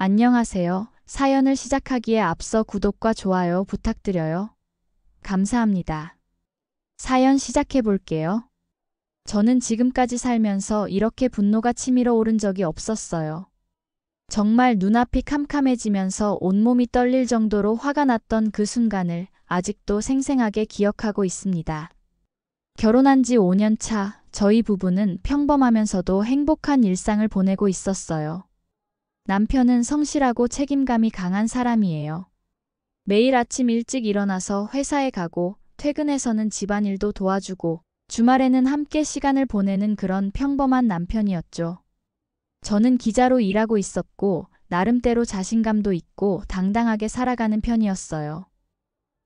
안녕하세요. 사연을 시작하기에 앞서 구독과 좋아요 부탁드려요. 감사합니다. 사연 시작해 볼게요. 저는 지금까지 살면서 이렇게 분노가 치밀어 오른 적이 없었어요. 정말 눈앞이 캄캄해지면서 온몸이 떨릴 정도로 화가 났던 그 순간을 아직도 생생하게 기억하고 있습니다. 결혼한 지 5년 차, 저희 부부는 평범하면서도 행복한 일상을 보내고 있었어요. 남편은 성실하고 책임감이 강한 사람이에요. 매일 아침 일찍 일어나서 회사에 가고 퇴근해서는 집안일도 도와주고 주말에는 함께 시간을 보내는 그런 평범한 남편이었죠. 저는 기자로 일하고 있었고 나름대로 자신감도 있고 당당하게 살아가는 편이었어요.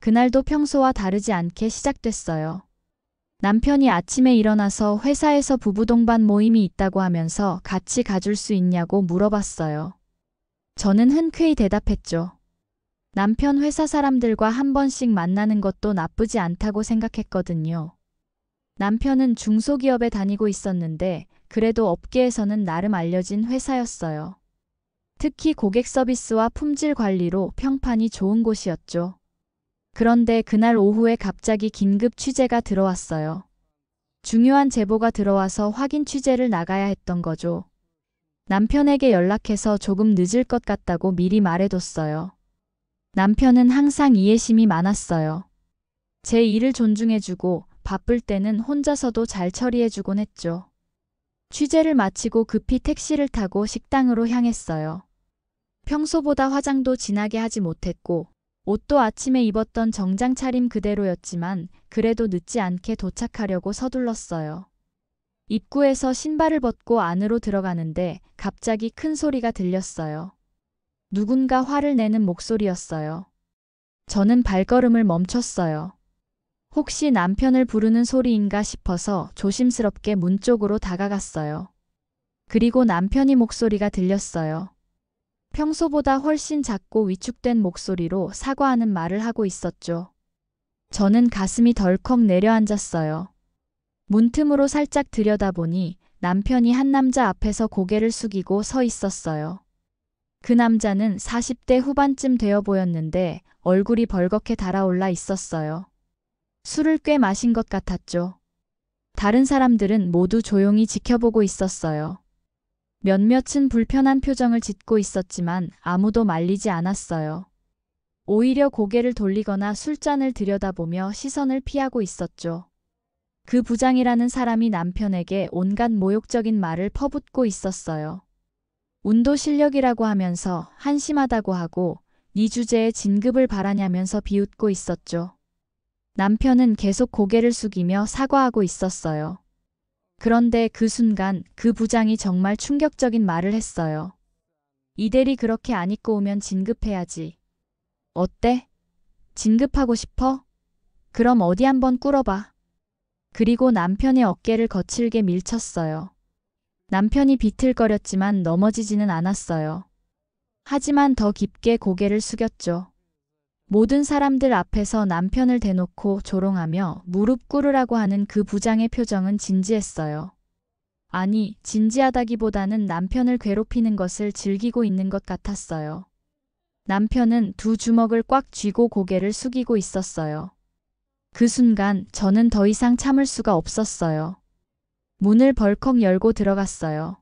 그날도 평소와 다르지 않게 시작됐어요. 남편이 아침에 일어나서 회사에서 부부 동반 모임이 있다고 하면서 같이 가줄 수 있냐고 물어봤어요. 저는 흔쾌히 대답했죠. 남편 회사 사람들과 한 번씩 만나는 것도 나쁘지 않다고 생각했거든요. 남편은 중소기업에 다니고 있었는데 그래도 업계에서는 나름 알려진 회사였어요. 특히 고객 서비스와 품질 관리로 평판이 좋은 곳이었죠. 그런데 그날 오후에 갑자기 긴급 취재가 들어왔어요. 중요한 제보가 들어와서 확인 취재를 나가야 했던 거죠. 남편에게 연락해서 조금 늦을 것 같다고 미리 말해뒀어요. 남편은 항상 이해심이 많았어요. 제 일을 존중해주고 바쁠 때는 혼자서도 잘 처리해주곤 했죠. 취재를 마치고 급히 택시를 타고 식당으로 향했어요. 평소보다 화장도 진하게 하지 못했고 옷도 아침에 입었던 정장 차림 그대로였지만 그래도 늦지 않게 도착하려고 서둘렀어요. 입구에서 신발을 벗고 안으로 들어가는데 갑자기 큰 소리가 들렸어요. 누군가 화를 내는 목소리였어요. 저는 발걸음을 멈췄어요. 혹시 남편을 부르는 소리인가 싶어서 조심스럽게 문 쪽으로 다가갔어요. 그리고 남편이 목소리가 들렸어요. 평소보다 훨씬 작고 위축된 목소리로 사과하는 말을 하고 있었죠. 저는 가슴이 덜컥 내려앉았어요. 문틈으로 살짝 들여다보니 남편이 한 남자 앞에서 고개를 숙이고 서 있었어요. 그 남자는 40대 후반쯤 되어 보였는데 얼굴이 벌겋게 달아올라 있었어요. 술을 꽤 마신 것 같았죠. 다른 사람들은 모두 조용히 지켜보고 있었어요. 몇몇은 불편한 표정을 짓고 있었지만 아무도 말리지 않았어요. 오히려 고개를 돌리거나 술잔을 들여다보며 시선을 피하고 있었죠. 그 부장이라는 사람이 남편에게 온갖 모욕적인 말을 퍼붓고 있었어요. 운도 실력이라고 하면서 한심하다고 하고 네 주제에 진급을 바라냐면서 비웃고 있었죠. 남편은 계속 고개를 숙이며 사과하고 있었어요. 그런데 그 순간 그 부장이 정말 충격적인 말을 했어요. 이대리 그렇게 안 입고 오면 진급해야지. 어때? 진급하고 싶어? 그럼 어디 한번 꿇어봐. 그리고 남편의 어깨를 거칠게 밀쳤어요. 남편이 비틀거렸지만 넘어지지는 않았어요. 하지만 더 깊게 고개를 숙였죠. 모든 사람들 앞에서 남편을 대놓고 조롱하며 무릎 꿇으라고 하는 그 부장의 표정은 진지했어요. 아니, 진지하다기보다는 남편을 괴롭히는 것을 즐기고 있는 것 같았어요. 남편은 두 주먹을 꽉 쥐고 고개를 숙이고 있었어요. 그 순간 저는 더 이상 참을 수가 없었어요. 문을 벌컥 열고 들어갔어요.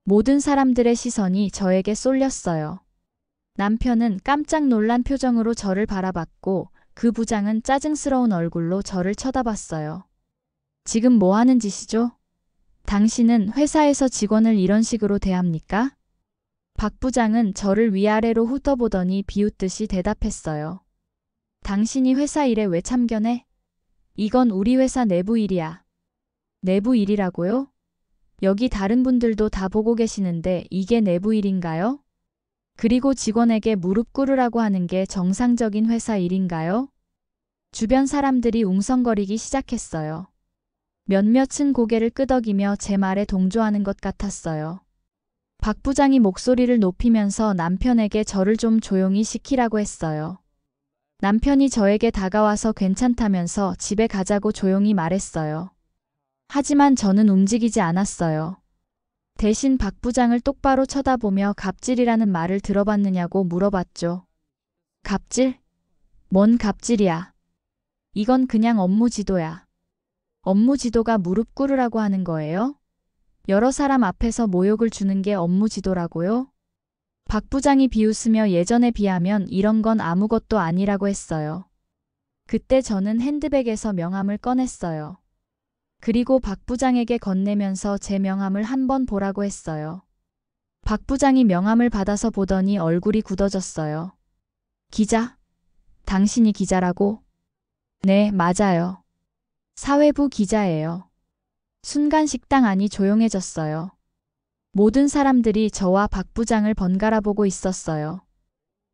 모든 사람들의 시선이 저에게 쏠렸어요. 남편은 깜짝 놀란 표정으로 저를 바라봤고 그 부장은 짜증스러운 얼굴로 저를 쳐다봤어요. 지금 뭐 하는 짓이죠? 당신은 회사에서 직원을 이런 식으로 대합니까? 박 부장은 저를 위아래로 훑어보더니 비웃듯이 대답했어요. 당신이 회사 일에 왜 참견해? 이건 우리 회사 내부 일이야. 내부 일이라고요? 여기 다른 분들도 다 보고 계시는데 이게 내부 일인가요? 그리고 직원에게 무릎 꿇으라고 하는 게 정상적인 회사 일인가요? 주변 사람들이 웅성거리기 시작했어요. 몇몇은 고개를 끄덕이며 제 말에 동조하는 것 같았어요. 박 부장이 목소리를 높이면서 남편에게 저를 좀 조용히 시키라고 했어요. 남편이 저에게 다가와서 괜찮다면서 집에 가자고 조용히 말했어요. 하지만 저는 움직이지 않았어요. 대신 박 부장을 똑바로 쳐다보며 갑질이라는 말을 들어봤느냐고 물어봤죠. 갑질? 뭔 갑질이야? 이건 그냥 업무 지도야. 업무 지도가 무릎 꿇으라고 하는 거예요? 여러 사람 앞에서 모욕을 주는 게 업무 지도라고요? 박 부장이 비웃으며 예전에 비하면 이런 건 아무것도 아니라고 했어요. 그때 저는 핸드백에서 명함을 꺼냈어요. 그리고 박 부장에게 건네면서 제 명함을 한번 보라고 했어요. 박 부장이 명함을 받아서 보더니 얼굴이 굳어졌어요. 기자? 당신이 기자라고? 네, 맞아요. 사회부 기자예요. 순간 식당 안이 조용해졌어요. 모든 사람들이 저와 박 부장을 번갈아 보고 있었어요.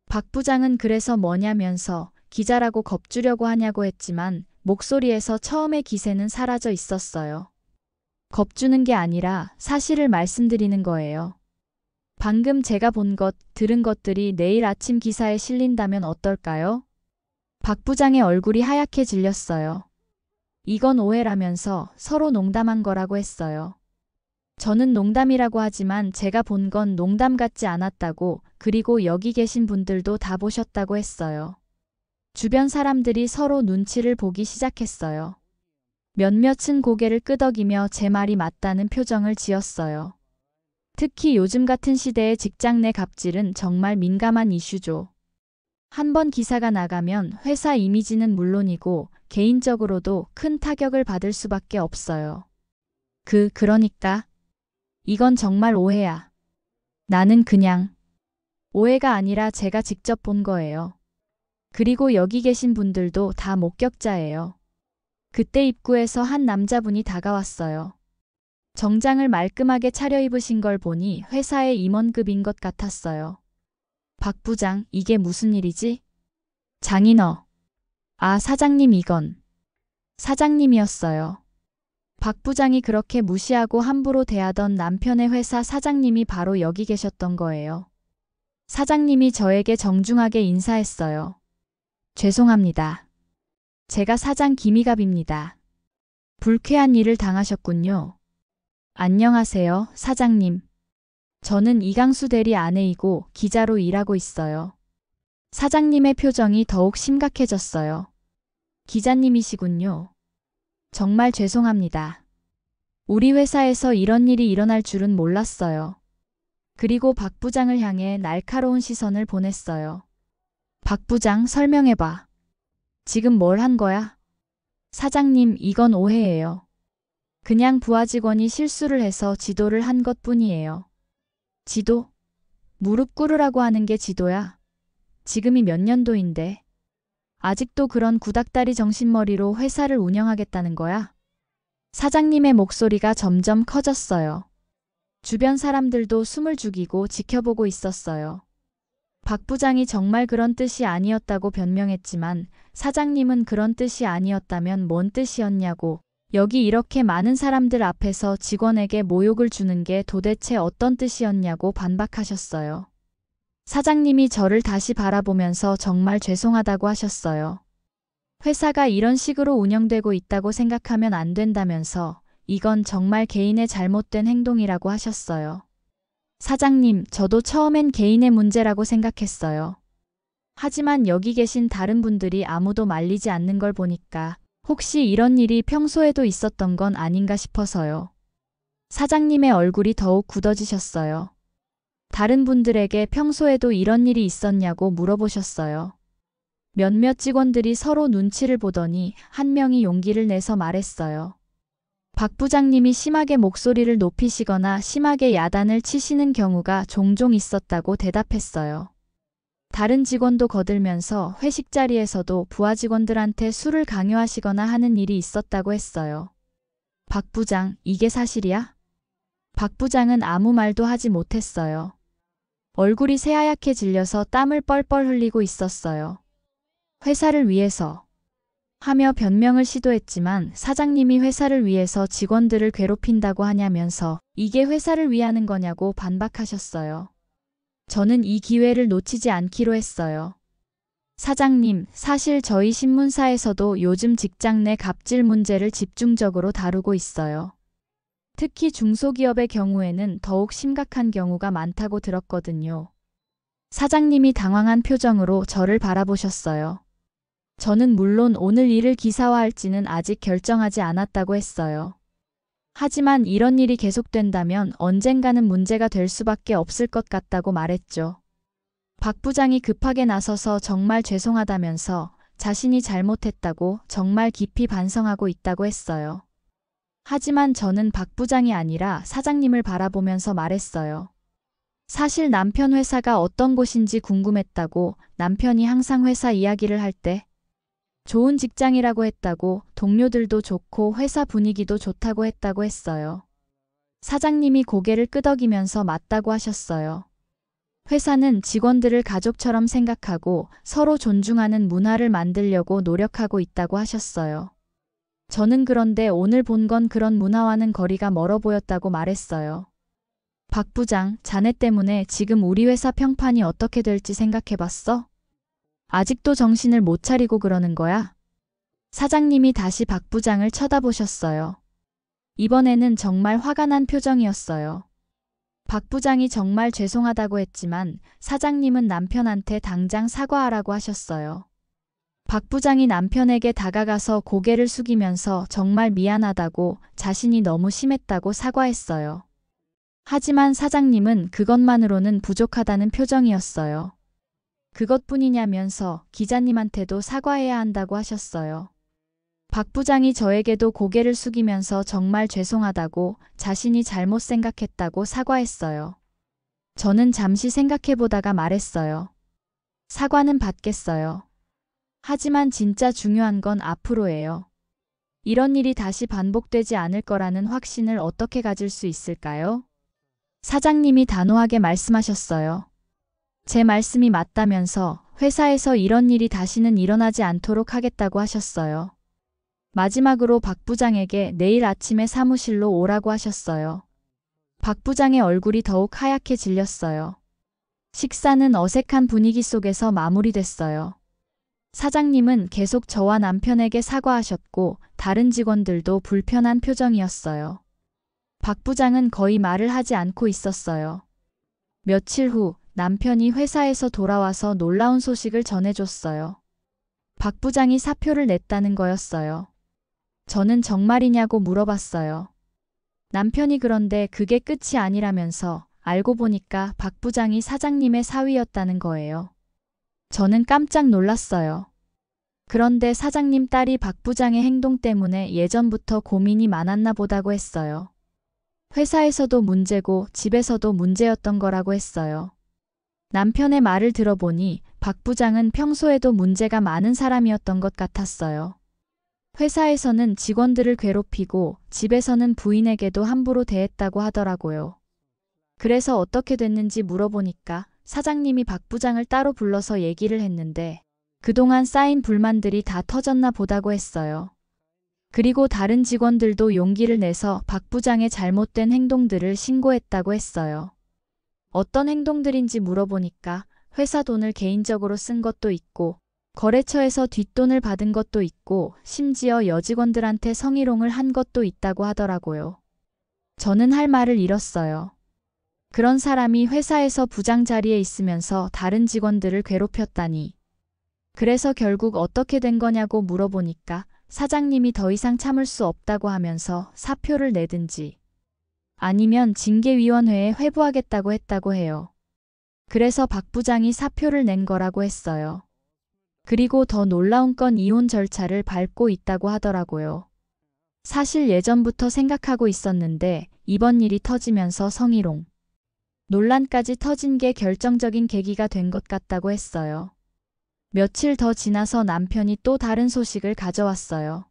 박 부장은 그래서 뭐냐면서 기자라고 겁주려고 하냐고 했지만 목소리에서 처음의 기세는 사라져 있었어요. 겁주는 게 아니라 사실을 말씀드리는 거예요. 방금 제가 본 것, 들은 것들이 내일 아침 기사에 실린다면 어떨까요? 박 부장의 얼굴이 하얗게 질렸어요. 이건 오해라면서 서로 농담한 거라고 했어요. 저는 농담이라고 하지만 제가 본 건 농담 같지 않았다고, 그리고 여기 계신 분들도 다 보셨다고 했어요. 주변 사람들이 서로 눈치를 보기 시작했어요. 몇몇은 고개를 끄덕이며 제 말이 맞다는 표정을 지었어요. 특히 요즘 같은 시대의 직장 내 갑질은 정말 민감한 이슈죠. 한번 기사가 나가면 회사 이미지는 물론이고 개인적으로도 큰 타격을 받을 수밖에 없어요. 그러니까 이건 정말 오해야. 나는 그냥 오해가 아니라 제가 직접 본 거예요. 그리고 여기 계신 분들도 다 목격자예요. 그때 입구에서 한 남자분이 다가왔어요. 정장을 말끔하게 차려입으신 걸 보니 회사의 임원급인 것 같았어요. 박 부장, 이게 무슨 일이지? 장인어. 아, 사장님 이건. 사장님이었어요. 박 부장이 그렇게 무시하고 함부로 대하던 남편의 회사 사장님이 바로 여기 계셨던 거예요. 사장님이 저에게 정중하게 인사했어요. 죄송합니다. 제가 사장 김희갑입니다. 불쾌한 일을 당하셨군요. 안녕하세요, 사장님. 저는 이강수 대리 아내이고 기자로 일하고 있어요. 사장님의 표정이 더욱 심각해졌어요. 기자님이시군요. 정말 죄송합니다. 우리 회사에서 이런 일이 일어날 줄은 몰랐어요. 그리고 박 부장을 향해 날카로운 시선을 보냈어요. 박 부장, 설명해봐. 지금 뭘 한 거야? 사장님, 이건 오해예요. 그냥 부하 직원이 실수를 해서 지도를 한 것뿐이에요. 지도? 무릎 꿇으라고 하는 게 지도야? 지금이 몇 년도인데. 아직도 그런 구닥다리 정신머리로 회사를 운영하겠다는 거야? 사장님의 목소리가 점점 커졌어요. 주변 사람들도 숨을 죽이고 지켜보고 있었어요. 박 부장이 정말 그런 뜻이 아니었다고 변명했지만 사장님은 그런 뜻이 아니었다면 뭔 뜻이었냐고, 여기 이렇게 많은 사람들 앞에서 직원에게 모욕을 주는 게 도대체 어떤 뜻이었냐고 반박하셨어요. 사장님이 저를 다시 바라보면서 정말 죄송하다고 하셨어요. 회사가 이런 식으로 운영되고 있다고 생각하면 안 된다면서 이건 정말 개인의 잘못된 행동이라고 하셨어요. 사장님, 저도 처음엔 개인의 문제라고 생각했어요. 하지만 여기 계신 다른 분들이 아무도 말리지 않는 걸 보니까 혹시 이런 일이 평소에도 있었던 건 아닌가 싶어서요. 사장님의 얼굴이 더욱 굳어지셨어요. 다른 분들에게 평소에도 이런 일이 있었냐고 물어보셨어요. 몇몇 직원들이 서로 눈치를 보더니 한 명이 용기를 내서 말했어요. 박 부장님이 심하게 목소리를 높이시거나 심하게 야단을 치시는 경우가 종종 있었다고 대답했어요. 다른 직원도 거들면서 회식 자리에서도 부하 직원들한테 술을 강요하시거나 하는 일이 있었다고 했어요. 박 부장, 이게 사실이야? 박 부장은 아무 말도 하지 못했어요. 얼굴이 새하얗게 질려서 땀을 뻘뻘 흘리고 있었어요. 회사를 위해서 하며 변명을 시도했지만 사장님이 회사를 위해서 직원들을 괴롭힌다고 하냐면서 이게 회사를 위하는 거냐고 반박하셨어요. 저는 이 기회를 놓치지 않기로 했어요. 사장님, 사실 저희 신문사에서도 요즘 직장 내 갑질 문제를 집중적으로 다루고 있어요. 특히 중소기업의 경우에는 더욱 심각한 경우가 많다고 들었거든요. 사장님이 당황한 표정으로 저를 바라보셨어요. 저는 물론 오늘 일을 기사화할지는 아직 결정하지 않았다고 했어요. 하지만 이런 일이 계속된다면 언젠가는 문제가 될 수밖에 없을 것 같다고 말했죠. 박 부장이 급하게 나서서 정말 죄송하다면서 자신이 잘못했다고 정말 깊이 반성하고 있다고 했어요. 하지만 저는 박 부장이 아니라 사장님을 바라보면서 말했어요. 사실 남편 회사가 어떤 곳인지 궁금했다고 남편이 항상 회사 이야기를 할 때 좋은 직장이라고 했다고 동료들도 좋고 회사 분위기도 좋다고 했다고 했어요. 사장님이 고개를 끄덕이면서 맞다고 하셨어요. 회사는 직원들을 가족처럼 생각하고 서로 존중하는 문화를 만들려고 노력하고 있다고 하셨어요. 저는 그런데 오늘 본 건 그런 문화와는 거리가 멀어 보였다고 말했어요. 박 부장, 자네 때문에 지금 우리 회사 평판이 어떻게 될지 생각해봤어? 아직도 정신을 못 차리고 그러는 거야? 사장님이 다시 박 부장을 쳐다보셨어요. 이번에는 정말 화가 난 표정이었어요. 박 부장이 정말 죄송하다고 했지만 사장님은 남편한테 당장 사과하라고 하셨어요. 박 부장이 남편에게 다가가서 고개를 숙이면서 정말 미안하다고 자신이 너무 심했다고 사과했어요. 하지만 사장님은 그것만으로는 부족하다는 표정이었어요. 그것뿐이냐면서 기자님한테도 사과해야 한다고 하셨어요. 박 부장이 저에게도 고개를 숙이면서 정말 죄송하다고 자신이 잘못 생각했다고 사과했어요. 저는 잠시 생각해보다가 말했어요. 사과는 받겠어요. 하지만 진짜 중요한 건 앞으로예요. 이런 일이 다시 반복되지 않을 거라는 확신을 어떻게 가질 수 있을까요? 사장님이 단호하게 말씀하셨어요. 제 말씀이 맞다면서 회사에서 이런 일이 다시는 일어나지 않도록 하겠다고 하셨어요. 마지막으로 박 부장에게 내일 아침에 사무실로 오라고 하셨어요. 박 부장의 얼굴이 더욱 하얗게 질렸어요. 식사는 어색한 분위기 속에서 마무리됐어요. 사장님은 계속 저와 남편에게 사과하셨고 다른 직원들도 불편한 표정이었어요. 박 부장은 거의 말을 하지 않고 있었어요. 며칠 후 남편이 회사에서 돌아와서 놀라운 소식을 전해줬어요. 박 부장이 사표를 냈다는 거였어요. 저는 정말이냐고 물어봤어요. 남편이 그런데 그게 끝이 아니라면서 알고 보니까 박 부장이 사장님의 사위였다는 거예요. 저는 깜짝 놀랐어요. 그런데 사장님 딸이 박 부장의 행동 때문에 예전부터 고민이 많았나 보다고 했어요. 회사에서도 문제고 집에서도 문제였던 거라고 했어요. 남편의 말을 들어보니 박 부장은 평소에도 문제가 많은 사람이었던 것 같았어요. 회사에서는 직원들을 괴롭히고 집에서는 부인에게도 함부로 대했다고 하더라고요. 그래서 어떻게 됐는지 물어보니까 사장님이 박 부장을 따로 불러서 얘기를 했는데 그동안 쌓인 불만들이 다 터졌나 보다고 했어요. 그리고 다른 직원들도 용기를 내서 박 부장의 잘못된 행동들을 신고했다고 했어요. 어떤 행동들인지 물어보니까 회사 돈을 개인적으로 쓴 것도 있고 거래처에서 뒷돈을 받은 것도 있고 심지어 여직원들한테 성희롱을 한 것도 있다고 하더라고요. 저는 할 말을 잃었어요. 그런 사람이 회사에서 부장 자리에 있으면서 다른 직원들을 괴롭혔다니. 그래서 결국 어떻게 된 거냐고 물어보니까 사장님이 더 이상 참을 수 없다고 하면서 사표를 내든지 아니면 징계위원회에 회부하겠다고 했다고 해요. 그래서 박 부장이 사표를 낸 거라고 했어요. 그리고 더 놀라운 건 이혼 절차를 밟고 있다고 하더라고요. 사실 예전부터 생각하고 있었는데 이번 일이 터지면서 성희롱 논란까지 터진 게 결정적인 계기가 된 것 같다고 했어요. 며칠 더 지나서 남편이 또 다른 소식을 가져왔어요.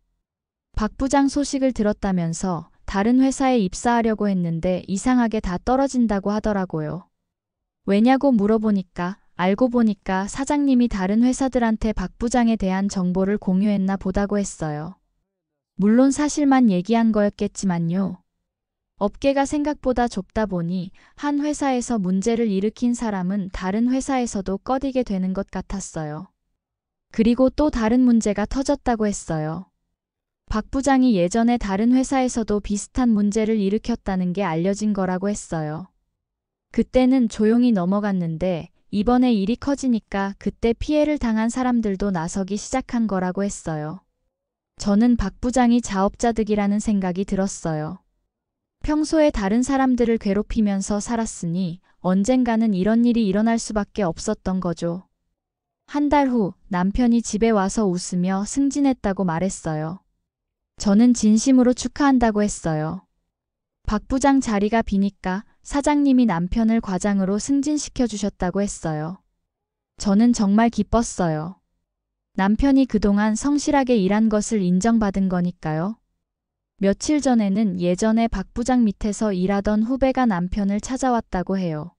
박 부장 소식을 들었다면서 다른 회사에 입사하려고 했는데 이상하게 다 떨어진다고 하더라고요. 왜냐고 물어보니까 알고 보니까 사장님이 다른 회사들한테 박 부장에 대한 정보를 공유했나 보다고 했어요. 물론 사실만 얘기한 거였겠지만요. 업계가 생각보다 좁다 보니 한 회사에서 문제를 일으킨 사람은 다른 회사에서도 꺼리게 되는 것 같았어요. 그리고 또 다른 문제가 터졌다고 했어요. 박 부장이 예전에 다른 회사에서도 비슷한 문제를 일으켰다는 게 알려진 거라고 했어요. 그때는 조용히 넘어갔는데 이번에 일이 커지니까 그때 피해를 당한 사람들도 나서기 시작한 거라고 했어요. 저는 박 부장이 자업자득이라는 생각이 들었어요. 평소에 다른 사람들을 괴롭히면서 살았으니 언젠가는 이런 일이 일어날 수밖에 없었던 거죠. 한 달 후 남편이 집에 와서 웃으며 승진했다고 말했어요. 저는 진심으로 축하한다고 했어요. 박 부장 자리가 비니까 사장님이 남편을 과장으로 승진시켜 주셨다고 했어요. 저는 정말 기뻤어요. 남편이 그동안 성실하게 일한 것을 인정받은 거니까요. 며칠 전에는 예전에 박 부장 밑에서 일하던 후배가 남편을 찾아왔다고 해요.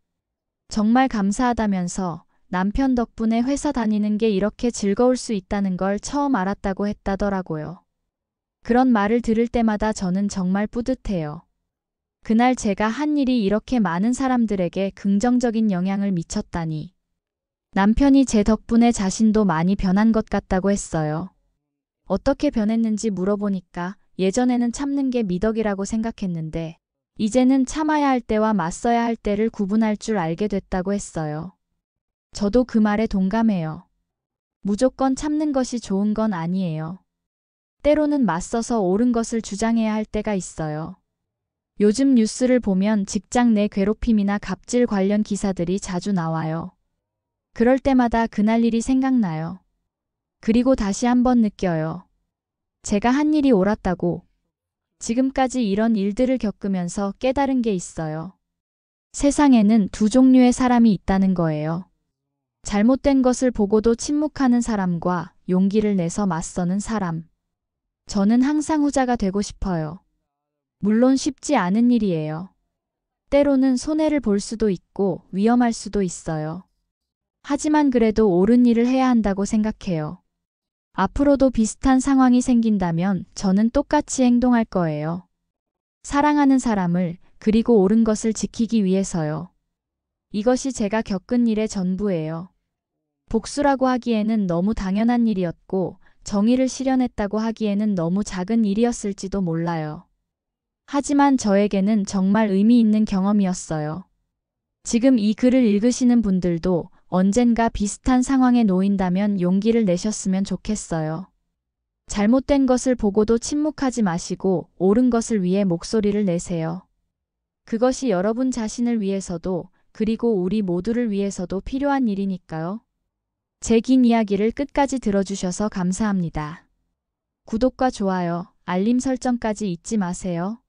정말 감사하다면서 남편 덕분에 회사 다니는 게 이렇게 즐거울 수 있다는 걸 처음 알았다고 했다더라고요. 그런 말을 들을 때마다 저는 정말 뿌듯해요. 그날 제가 한 일이 이렇게 많은 사람들에게 긍정적인 영향을 미쳤다니. 남편이 제 덕분에 자신도 많이 변한 것 같다고 했어요. 어떻게 변했는지 물어보니까 예전에는 참는 게 미덕이라고 생각했는데 이제는 참아야 할 때와 맞서야 할 때를 구분할 줄 알게 됐다고 했어요. 저도 그 말에 동감해요. 무조건 참는 것이 좋은 건 아니에요. 때로는 맞서서 옳은 것을 주장해야 할 때가 있어요. 요즘 뉴스를 보면 직장 내 괴롭힘이나 갑질 관련 기사들이 자주 나와요. 그럴 때마다 그날 일이 생각나요. 그리고 다시 한번 느껴요. 제가 한 일이 옳았다고. 지금까지 이런 일들을 겪으면서 깨달은 게 있어요. 세상에는 두 종류의 사람이 있다는 거예요. 잘못된 것을 보고도 침묵하는 사람과 용기를 내서 맞서는 사람. 저는 항상 후자가 되고 싶어요. 물론 쉽지 않은 일이에요. 때로는 손해를 볼 수도 있고 위험할 수도 있어요. 하지만 그래도 옳은 일을 해야 한다고 생각해요. 앞으로도 비슷한 상황이 생긴다면 저는 똑같이 행동할 거예요. 사랑하는 사람을 그리고 옳은 것을 지키기 위해서요. 이것이 제가 겪은 일의 전부예요. 복수라고 하기에는 너무 당연한 일이었고 정의를 실현했다고 하기에는 너무 작은 일이었을지도 몰라요. 하지만 저에게는 정말 의미 있는 경험이었어요. 지금 이 글을 읽으시는 분들도 언젠가 비슷한 상황에 놓인다면 용기를 내셨으면 좋겠어요. 잘못된 것을 보고도 침묵하지 마시고 옳은 것을 위해 목소리를 내세요. 그것이 여러분 자신을 위해서도 그리고 우리 모두를 위해서도 필요한 일이니까요. 제 긴 이야기를 끝까지 들어주셔서 감사합니다. 구독과 좋아요, 알림 설정까지 잊지 마세요.